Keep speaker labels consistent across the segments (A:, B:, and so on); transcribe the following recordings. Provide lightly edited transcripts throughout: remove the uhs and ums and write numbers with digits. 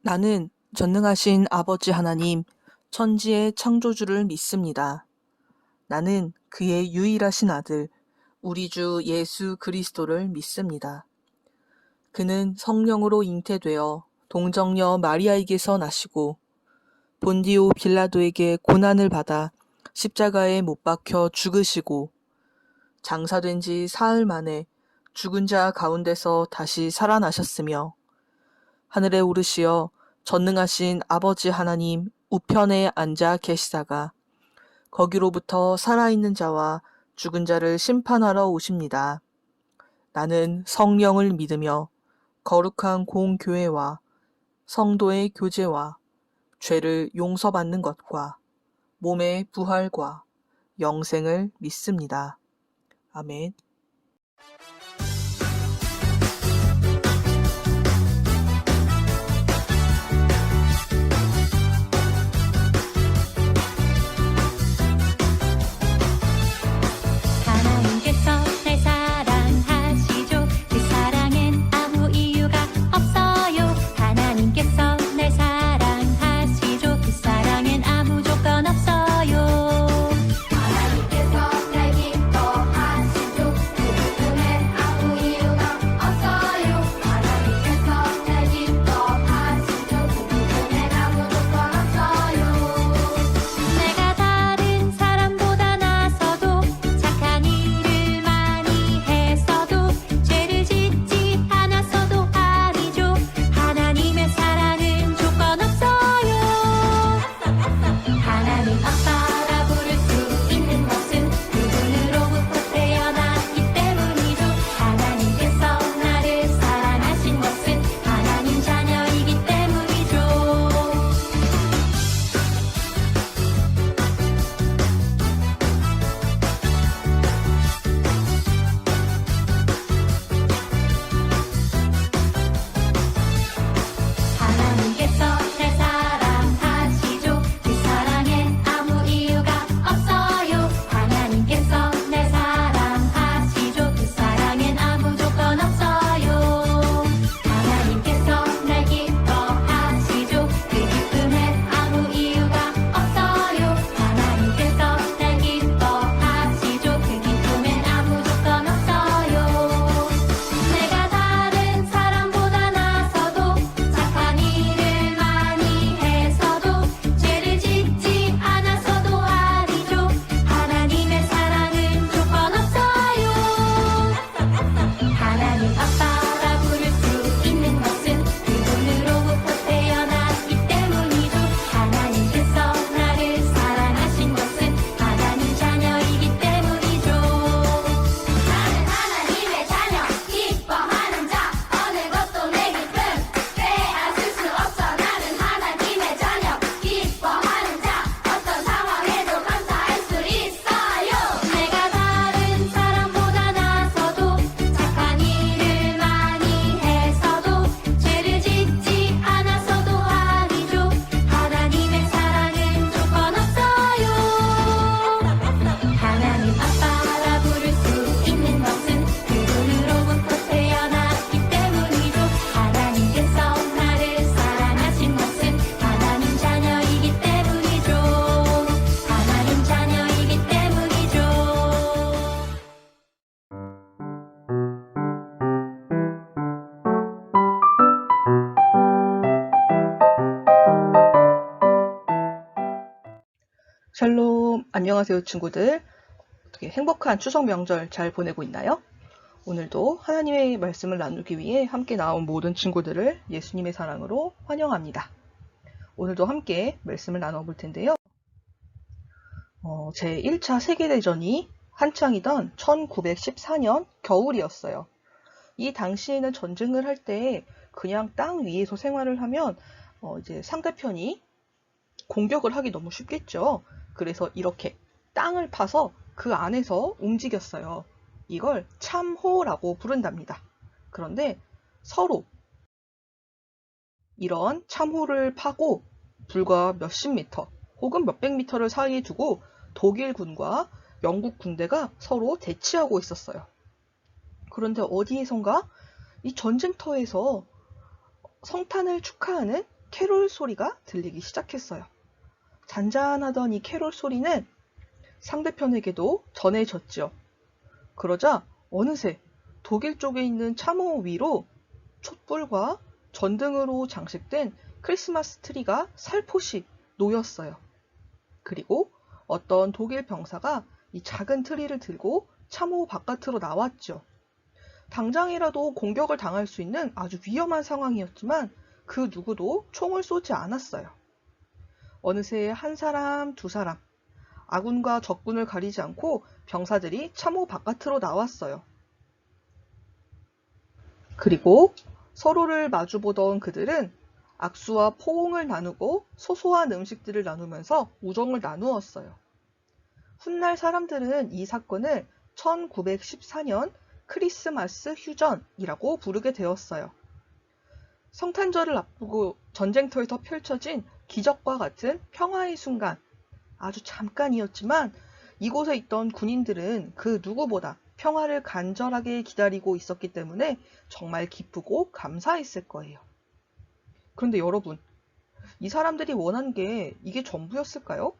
A: 나는 전능하신 아버지 하나님, 천지의 창조주를 믿습니다. 나는 그의 유일하신 아들, 우리 주 예수 그리스도를 믿습니다. 그는 성령으로 잉태되어 동정녀 마리아에게서 나시고 본디오 빌라도에게 고난을 받아 십자가에 못 박혀 죽으시고 장사된 지 사흘 만에 죽은 자 가운데서 다시 살아나셨으며 하늘에 오르시어 전능하신 아버지 하나님 우편에 앉아 계시다가 거기로부터 살아있는 자와 죽은 자를 심판하러 오십니다. 나는 성령을 믿으며 거룩한 공교회와 성도의 교제와 죄를 용서받는 것과 몸의 부활과 영생을 믿습니다. 아멘.
B: 하나님께서 날 사랑하시죠. 그 사랑엔 아무 이유가 없어요. 하나님께서 날 사랑하시죠. 그 사랑엔 아무 조건 없어요.
C: 하나님께서 날 기뻐하시죠. 그 부분엔 아무 이유가 없어요. 하나님께서 날 기뻐하시죠. 그 부분엔 아무 조건 없어요.
B: 내가 다른 사람보다 나서도 착한 일을 많이 했어도 죄를 짓지 않았어도 아니죠. 하나님의 사랑은 조건 없어요. 하나님 아빠라 부를 수 있는 것은 그분으로부터 태어났기 때문이죠. 하나님께서 나를 사랑하신 것은 하나님 자녀이기 때문이죠. 하나님께서 날 사랑하시죠. 그 사랑엔 아무 이유가 없어요. 하나님께서 날 사랑하시죠. 그 사랑엔 아무 조건 없어요. 하나님께서 날 기뻐하시죠. 그 기쁨엔 아무 이유가 없어요. 하나님께서 날 기뻐하시죠. 그 기쁨엔 아무 조건 없어요. 내가 다른 사람보다 나서도 착한 일을 많이 했어도 죄를 짓지 않았어도 아니죠. 하나님의 사랑은 조건 없어요. 하나님 아빠라 부를 수 있는 것은 그분으로부터 태어났기 때문이죠. 하나님께서 나를 사랑하신 것은 하나님 자녀이기 때문이죠.
C: 나는 하나님의 자녀, 기뻐하는 자, 어느 것도 내 기쁨 빼앗을 수 없어. 나는 하나님의 자녀, 기뻐하는 자, 어떤 상황에도 감사할 수 있어요.
B: 내가 다른 사람보다 나서도 착한 일을 많이 했어도 죄를 짓지 않았어도 아니죠. 하나님의 사랑은 조건 없어요. 하나님 아빠라 부를 수 있는 것은 그분으로부터 태어났기 때문이죠. 하나님께서 나를 사랑하신 것은 하나님 자녀이기 때문이죠. 하나님 자녀이기 때문이죠.
A: 샬롬, 안녕하세요 친구들. 어떻게 행복한 추석 명절 잘 보내고 있나요? 오늘도 하나님의 말씀을 나누기 위해 함께 나온 모든 친구들을 예수님의 사랑으로 환영합니다. 오늘도 함께 말씀을 나눠볼 텐데요. 제1차 세계대전이 한창이던 1914년 겨울이었어요. 이 당시에는 전쟁을 할 때 그냥 땅 위에서 생활을 하면 이제 상대편이 공격을 하기 너무 쉽겠죠. 그래서 이렇게 땅을 파서 그 안에서 움직였어요. 이걸 참호라고 부른답니다. 그런데 서로 이런 참호를 파고 불과 몇십 미터 혹은 몇백 미터를 사이에 두고 독일군과 영국 군대가 서로 대치하고 있었어요. 그런데 어디에선가 이 전쟁터에서 성탄을 축하하는 캐롤 소리가 들리기 시작했어요. 잔잔하던 이 캐롤 소리는 상대편에게도 전해졌죠. 그러자 어느새 독일 쪽에 있는 참호 위로 촛불과 전등으로 장식된 크리스마스 트리가 살포시 놓였어요. 그리고 어떤 독일 병사가 이 작은 트리를 들고 참호 바깥으로 나왔죠. 당장이라도 공격을 당할 수 있는 아주 위험한 상황이었지만 그 누구도 총을 쏘지 않았어요. 어느새 한 사람, 두 사람, 아군과 적군을 가리지 않고 병사들이 참호 바깥으로 나왔어요. 그리고 서로를 마주보던 그들은 악수와 포옹을 나누고 소소한 음식들을 나누면서 우정을 나누었어요. 훗날 사람들은 이 사건을 1914년 크리스마스 휴전이라고 부르게 되었어요. 성탄절을 앞두고 전쟁터에서 펼쳐진 기적과 같은 평화의 순간, 아주 잠깐이었지만 이곳에 있던 군인들은 그 누구보다 평화를 간절하게 기다리고 있었기 때문에 정말 기쁘고 감사했을 거예요. 그런데 여러분, 이 사람들이 원한 게 이게 전부였을까요?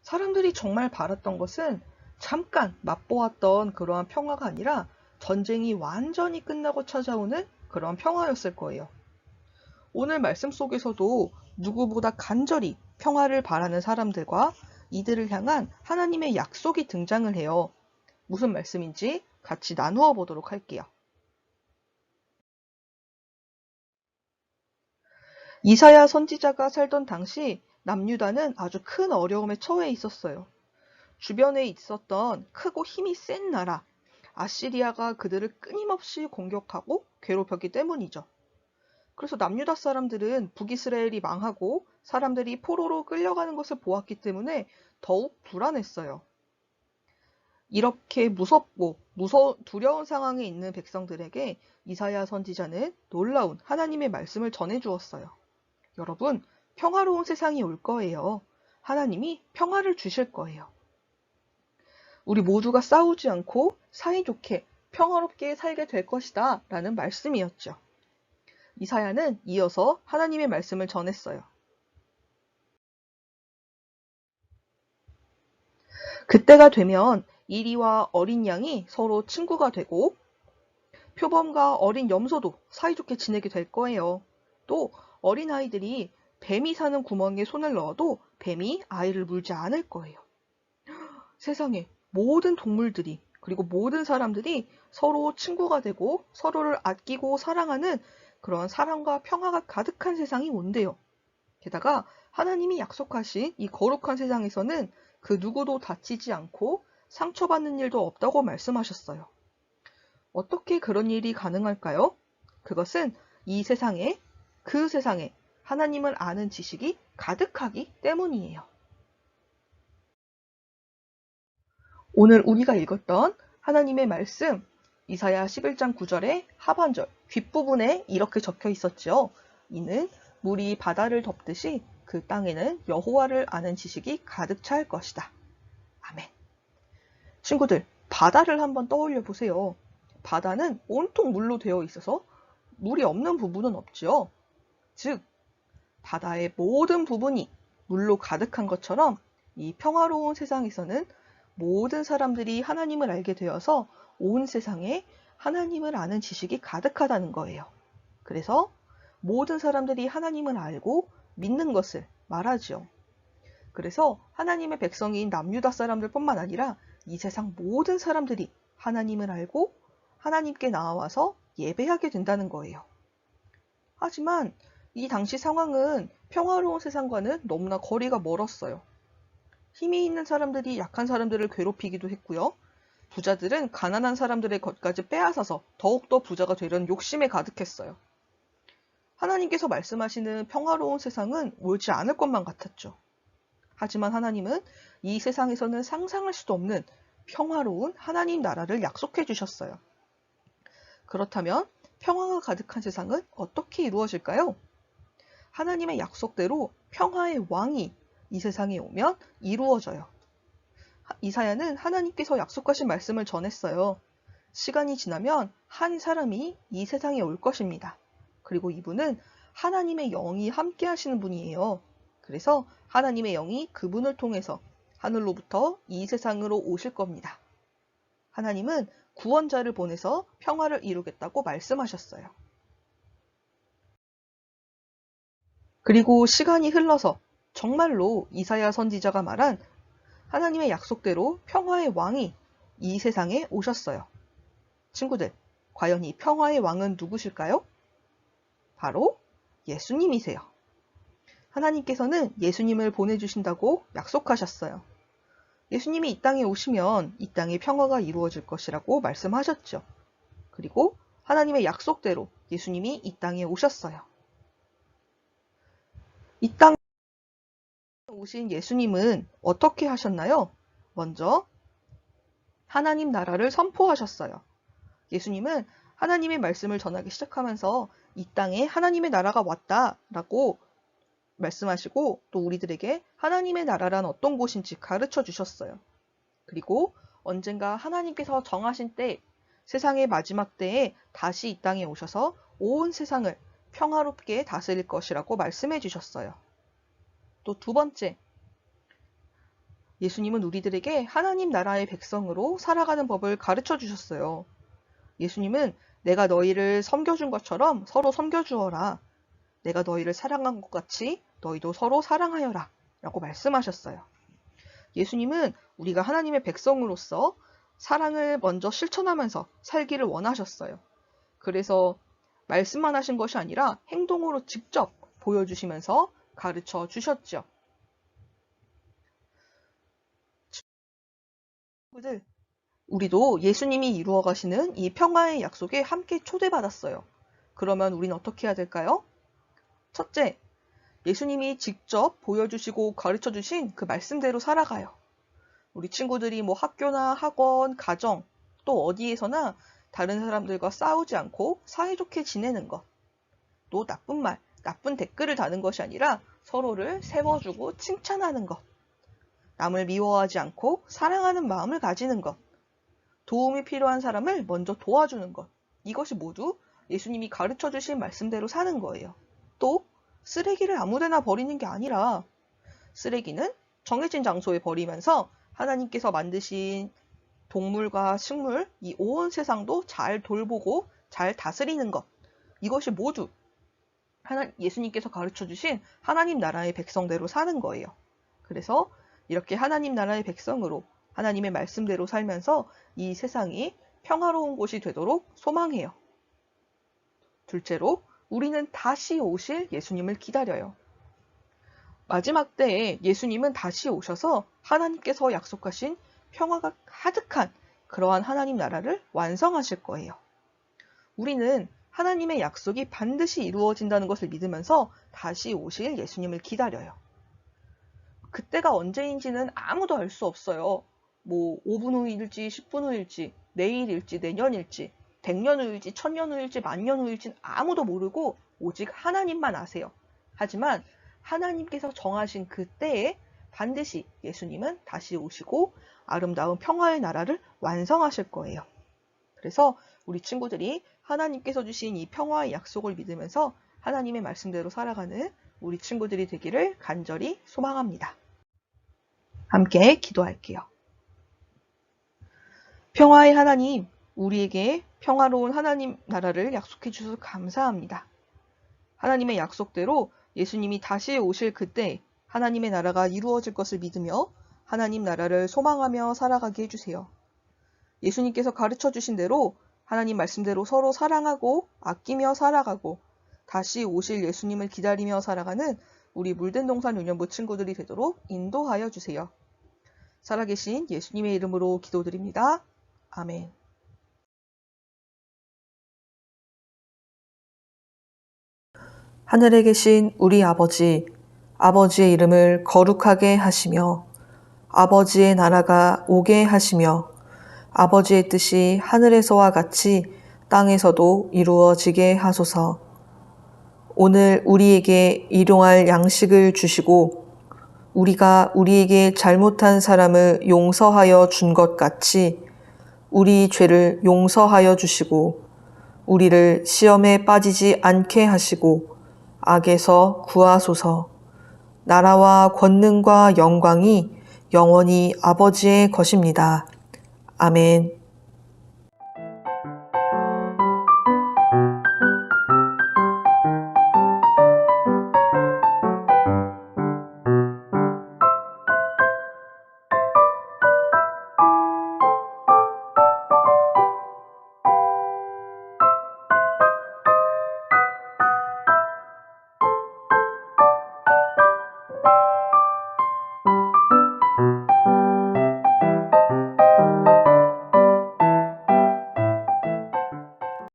A: 사람들이 정말 바랐던 것은 잠깐 맛보았던 그러한 평화가 아니라 전쟁이 완전히 끝나고 찾아오는 그런 평화였을 거예요. 오늘 말씀 속에서도 누구보다 간절히 평화를 바라는 사람들과 이들을 향한 하나님의 약속이 등장을 해요. 무슨 말씀인지 같이 나누어 보도록 할게요. 이사야 선지자가 살던 당시 남유다는 아주 큰 어려움에 처해 있었어요. 주변에 있었던 크고 힘이 센 나라 아시리아가 그들을 끊임없이 공격하고 괴롭혔기 때문이죠. 그래서 남유다 사람들은 북이스라엘이 망하고 사람들이 포로로 끌려가는 것을 보았기 때문에 더욱 불안했어요. 이렇게 무섭고 두려운 상황에 있는 백성들에게 이사야 선지자는 놀라운 하나님의 말씀을 전해주었어요. 여러분, 평화로운 세상이 올 거예요. 하나님이 평화를 주실 거예요. 우리 모두가 싸우지 않고 사이좋게 평화롭게 살게 될 것이다 라는 말씀이었죠. 이사야는 이어서 하나님의 말씀을 전했어요. 그때가 되면 이리와 어린 양이 서로 친구가 되고 표범과 어린 염소도 사이좋게 지내게 될 거예요. 또 어린아이들이 뱀이 사는 구멍에 손을 넣어도 뱀이 아이를 물지 않을 거예요. 세상에 모든 동물들이 그리고 모든 사람들이 서로 친구가 되고 서로를 아끼고 사랑하는 그런 사랑과 평화가 가득한 세상이 온대요. 게다가 하나님이 약속하신 이 거룩한 세상에서는 그 누구도 다치지 않고 상처받는 일도 없다고 말씀하셨어요. 어떻게 그런 일이 가능할까요? 그것은 이 세상에, 그 세상에 하나님을 아는 지식이 가득하기 때문이에요. 오늘 우리가 읽었던 하나님의 말씀, 이사야 11장 9절의 하반절 뒷부분에 이렇게 적혀 있었죠. 이는 물이 바다를 덮듯이 그 땅에는 여호와를 아는 지식이 가득 찰 것이다. 아멘. 친구들, 바다를 한번 떠올려 보세요. 바다는 온통 물로 되어 있어서 물이 없는 부분은 없지요. 즉, 바다의 모든 부분이 물로 가득한 것처럼 이 평화로운 세상에서는 모든 사람들이 하나님을 알게 되어서 온 세상에 하나님을 아는 지식이 가득하다는 거예요. 그래서 모든 사람들이 하나님을 알고 믿는 것을 말하죠. 그래서 하나님의 백성인 남유다 사람들뿐만 아니라 이 세상 모든 사람들이 하나님을 알고 하나님께 나와서 예배하게 된다는 거예요. 하지만 이 당시 상황은 평화로운 세상과는 너무나 거리가 멀었어요. 힘이 있는 사람들이 약한 사람들을 괴롭히기도 했고요. 부자들은 가난한 사람들의 것까지 빼앗아서 더욱더 부자가 되려는 욕심에 가득했어요. 하나님께서 말씀하시는 평화로운 세상은 옳지 않을 것만 같았죠. 하지만 하나님은 이 세상에서는 상상할 수도 없는 평화로운 하나님 나라를 약속해 주셨어요. 그렇다면 평화가 가득한 세상은 어떻게 이루어질까요? 하나님의 약속대로 평화의 왕이 이 세상에 오면 이루어져요. 이사야는 하나님께서 약속하신 말씀을 전했어요. 시간이 지나면 한 사람이 이 세상에 올 것입니다. 그리고 이분은 하나님의 영이 함께 하시는 분이에요. 그래서 하나님의 영이 그분을 통해서 하늘로부터 이 세상으로 오실 겁니다. 하나님은 구원자를 보내서 평화를 이루겠다고 말씀하셨어요. 그리고 시간이 흘러서 정말로 이사야 선지자가 말한 하나님의 약속대로 평화의 왕이 이 세상에 오셨어요. 친구들, 과연 이 평화의 왕은 누구실까요? 바로 예수님이세요. 하나님께서는 예수님을 보내주신다고 약속하셨어요. 예수님이 이 땅에 오시면 이 땅에 평화가 이루어질 것이라고 말씀하셨죠. 그리고 하나님의 약속대로 예수님이 이 땅에 오셨어요. 이 땅에 오신 예수님은 어떻게 하셨나요? 먼저 하나님 나라를 선포하셨어요. 예수님은 하나님의 말씀을 전하기 시작하면서 이 땅에 하나님의 나라가 왔다라고 말씀하시고 또 우리들에게 하나님의 나라란 어떤 곳인지 가르쳐 주셨어요. 그리고 언젠가 하나님께서 정하신 때, 세상의 마지막 때에 다시 이 땅에 오셔서 온 세상을 평화롭게 다스릴 것이라고 말씀해 주셨어요. 또 두 번째, 예수님은 우리들에게 하나님 나라의 백성으로 살아가는 법을 가르쳐 주셨어요. 예수님은 내가 너희를 섬겨준 것처럼 서로 섬겨주어라. 내가 너희를 사랑한 것 같이 너희도 서로 사랑하여라. 라고 말씀하셨어요. 예수님은 우리가 하나님의 백성으로서 사랑을 먼저 실천하면서 살기를 원하셨어요. 그래서 말씀만 하신 것이 아니라 행동으로 직접 보여주시면서 가르쳐 주셨죠. 친구들, 우리도 예수님이 이루어 가시는 이 평화의 약속에 함께 초대받았어요. 그러면 우리는 어떻게 해야 될까요? 첫째, 예수님이 직접 보여주시고 가르쳐주신 그 말씀대로 살아가요. 우리 친구들이 학교나 학원, 가정, 또 어디에서나 다른 사람들과 싸우지 않고 사이좋게 지내는 것. 또 나쁜 말, 나쁜 댓글을 다는 것이 아니라 서로를 세워주고 칭찬하는 것. 남을 미워하지 않고 사랑하는 마음을 가지는 것. 도움이 필요한 사람을 먼저 도와주는 것. 이것이 모두 예수님이 가르쳐주신 말씀대로 사는 거예요. 또 쓰레기를 아무데나 버리는 게 아니라 쓰레기는 정해진 장소에 버리면서 하나님께서 만드신 동물과 식물, 이 온 세상도 잘 돌보고 잘 다스리는 것. 이것이 모두 예수님께서 가르쳐주신 하나님 나라의 백성대로 사는 거예요. 그래서 이렇게 하나님 나라의 백성으로 하나님의 말씀대로 살면서 이 세상이 평화로운 곳이 되도록 소망해요. 둘째로, 우리는 다시 오실 예수님을 기다려요. 마지막 때에 예수님은 다시 오셔서 하나님께서 약속하신 평화가 가득한 그러한 하나님 나라를 완성하실 거예요. 우리는 하나님의 약속이 반드시 이루어진다는 것을 믿으면서 다시 오실 예수님을 기다려요. 그때가 언제인지는 아무도 알 수 없어요. 5분 후일지, 10분 후일지, 내일일지, 내년일지, 100년 후일지, 1000년 후일지, 10,000년 후일지는 아무도 모르고 오직 하나님만 아세요. 하지만 하나님께서 정하신 그 때에 반드시 예수님은 다시 오시고 아름다운 평화의 나라를 완성하실 거예요. 그래서 우리 친구들이 하나님께서 주신 이 평화의 약속을 믿으면서 하나님의 말씀대로 살아가는 우리 친구들이 되기를 간절히 소망합니다. 함께 기도할게요. 평화의 하나님, 우리에게 평화로운 하나님 나라를 약속해 주셔서 감사합니다. 하나님의 약속대로 예수님이 다시 오실 그때 하나님의 나라가 이루어질 것을 믿으며 하나님 나라를 소망하며 살아가게 해주세요. 예수님께서 가르쳐 주신 대로 하나님 말씀대로 서로 사랑하고 아끼며 살아가고 다시 오실 예수님을 기다리며 살아가는 우리 물된동산 유년부 친구들이 되도록 인도하여 주세요. 살아계신 예수님의 이름으로 기도드립니다. 아멘.
D: 하늘에 계신 우리 아버지, 아버지의 이름을 거룩하게 하시며 아버지의 나라가 오게 하시며 아버지의 뜻이 하늘에서와 같이 땅에서도 이루어지게 하소서. 오늘 우리에게 일용할 양식을 주시고 우리가 우리에게 잘못한 사람을 용서하여 준 것 같이 우리 죄를 용서하여 주시고 우리를 시험에 빠지지 않게 하시고 악에서 구하소서. 나라와 권능과 영광이 영원히 아버지의 것입니다. 아멘.